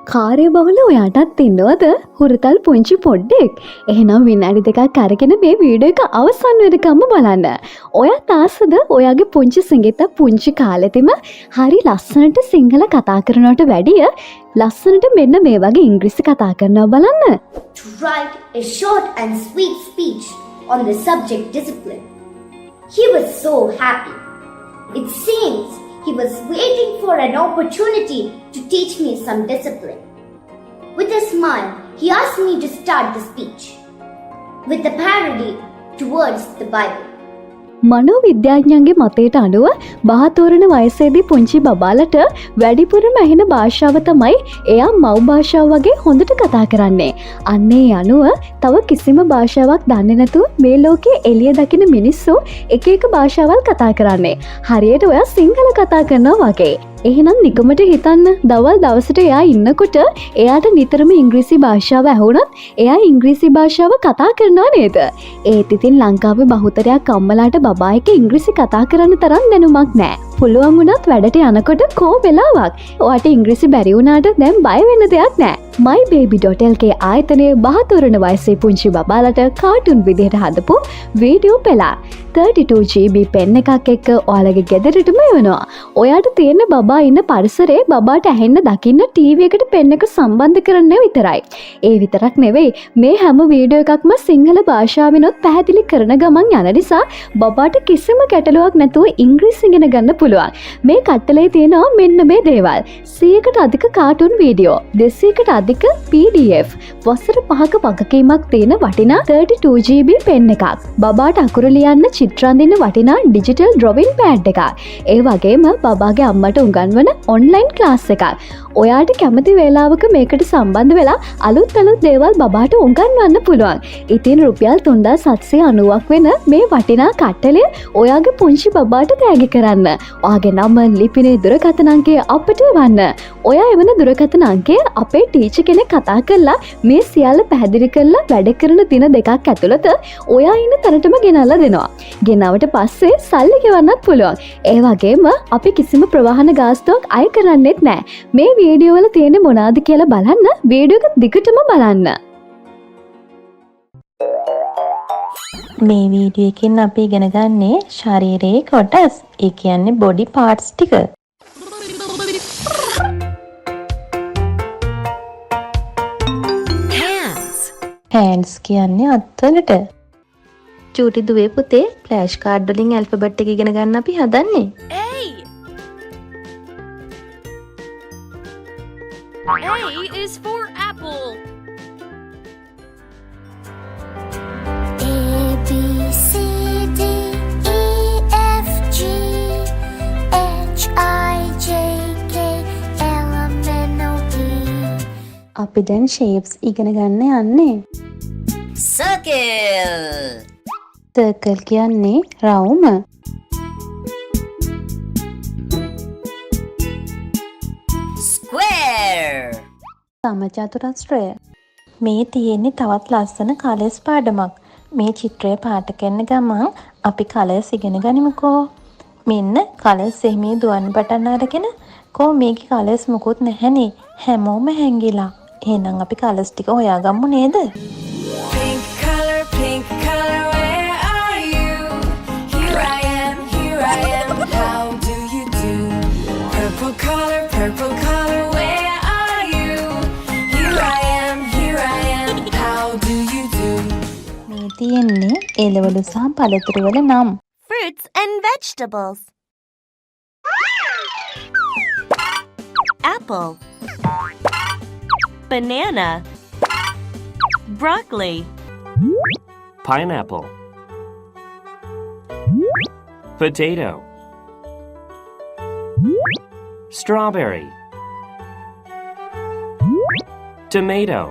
කාර්යබහුල ඔයාටත් ඉන්නවද හුරතල් පුංචි පොඩ්ඩෙක්? එහෙනම් විනාඩි දෙකක් අරගෙන මේ වීඩියෝ එක අවසන් වෙනකම්ම බලන්න. ඔයා තාසද ඔයාගේ පුංචි සිඟිත්තා පුංචි කාලෙදිම හරි ලස්සනට සිංහල කතා කරනවට වැඩිය ලස්සනට මෙන්න මේ වගේ ඉංග්‍රීසි කතා කරනවා බලන්න. To write a short and sweet speech on the subject discipline. He was so happy. It seems he was waiting for an opportunity to teach me some discipline. With a smile, he asked me to start the speech with a parody towards the Bible. මනෝවිද්‍යාඥයන්ගේ මතයට අනුව බහතෝරන වයසේදී පුංචි බබාලට වැඩිපුරම ඇහෙන භාෂාව තමයි එයා මව් භාෂාව වගේ හොඳට කතා කරන්නේ. අන්නේ අනුව තව කිසිම භාෂාවක් දන්නේ නැතුව මේ ලෝකයේ එළිය දකින මිනිස්සු එක එක භාෂාවල් කතා කරන්නේ. හරියට ඔයා සිංහල කතා කරනවා වගේ. එහෙනම් නිකමට හිතන්න දවල් දවසට එයා ඉන්නකොට එයාට නිතරම ඉංග්‍රීසි භාෂාව ඇහුණොත් එයා ඉංග්‍රීසි භාෂාව කතා කරනවා නේද? ඒත් ඉතින් ලංකාවේ බහුතරයක් අම්මලාට බබා එක්ක ඉංග්‍රීසි කතා කරන්න තරම් දැනුමක් නැහැ. පුළුවන් වුණත් වැඩට යනකොට කෝ වෙලාවක් ඔයාට ඉංග්‍රීසි බැරි වුණාට දැන් බය වෙන්න දෙයක් නැහැ. mybaby.lk ආයතනයේ බහතොරන වයසේ පුංචි බබාලට කාටුන් විදිහට හදපු වීඩියෝ පෙළක් 32GB පෙන් එකක් එක්ක ඔයාලගේ ගෙදරටම එවනවා. ඔයාට තියෙන බබා ඉන්න පරිසරේ බබාට ඇහෙන්න දකින්න ටීවී එකට පෙන් එක සම්බන්ධ කරන්න විතරයි. ඒ විතරක් නෙවෙයි මේ හැම වීඩියෝ එකක්ම සිංහල භාෂාවෙනොත් පැහැදිලි කරන ගමන් යන නිසා බබාට කිසිම ගැටලුවක් නැතුව ඉංග්‍රීසි ඉගෙන ගන්න පුළුවන්. මේ කට්ටලේ තියෙනවා මෙන්න මේ දේවල්. 100කට අධික කාටුන් වීඩියෝ, 200කට අධික PDF, වසර 5ක වගකීමක් තියෙන වටිනා 32GB පෙන් එකක්. බබාට අකුරු ලියන්න චිත්‍ර අඳින්න වටිනා ඩිජිටල් ඩ්‍රොවින් පෑඩ් එකක්. ඒ වගේම බබාගේ අම්මට උගන්වන ඔන්ලයින් ක්ලාස් එකක්. ඔයාට කැමති වේලාවක මේකට සම්බන්ධ වෙලා අලුත් දේවල් බබාට උගන්වන්න පුළුවන්. ඉතින් රුපියල් 3790ක් වෙන මේ වටිනා කට්ටලය ඔයාගේ පුංචි බබාට තෑගි කරන්න. ඔයාගේ නම ලිපිනේ දුරකථන අංකය අපට එවන්න. ඔයා එවන දුරකථන අංකය අපේ ටීචර් කෙනෙක් කතා කරලා මේ සියල්ල පැහැදිලි කරලා වැඩ කරන දින දෙකක් ඇතුළත ඔයා ඉන්න තැනටම ගෙනල්ලා දෙනවා. ගෙනාවට පස්සේ සල්ලි ගෙවන්නත් පුළුවන්. ඒ වගේම අපි කිසිම ප්‍රවාහන ගාස්තුවක් අය කරන්නේත් නැහැ. මේ වීඩියෝ වල තියෙන මොනවාද කියලා බලන්න වීඩියෝ එක දිගටම බලන්න. මේ වීඩියෝ එකෙන් අපි ඉගෙන ගන්නේ ශරීරයේ කොටස්. ඒ කියන්නේ බොඩි පාර්ට්ස් ටික. hands කියන්නේ අත්වලට. චූටි දුවේ පුතේ ෆ්ලෑෂ් කාඩ් වලින් ඇල්ෆබෙට් එක ඉගෙන ගන්න අපි හදන්නේ. A is for apple. A, B, C, D, E, F, G, H, I, J, K, L, M, N, O, P. අපි දැන් shapes ඉගෙන ගන්න යන්නේ. Circle. circle කියන්නේ රවුම. Square. සමචතුරස්‍රය. මේ තියෙන්නේ තවත් ලස්සන කලර්ස් පාඩමක්. මේ චිත්‍රය පාට කරන ගමන් අපි කලර්ස් ඉගෙන ගනිමුකෝ. මෙන්න කලර්ස් එහිමේ දුවන්න පටන් අරගෙන කෝ මේකේ කලර්ස් මොකුත් නැහැනේ. හැමෝම හැංගිලා. එහෙනම් අපි කලර්ස් ටික හොයාගමු නේද? Pink color, where are you? Here I am, how do you do? Purple color, where are you? Here I am, how do you do? මේ තියෙන්නේ එළවලු සහ පළතුරු වල නම්. Fruits and vegetables. Apple. Banana. Broccoli. Pineapple. Potato. Strawberry. Tomato.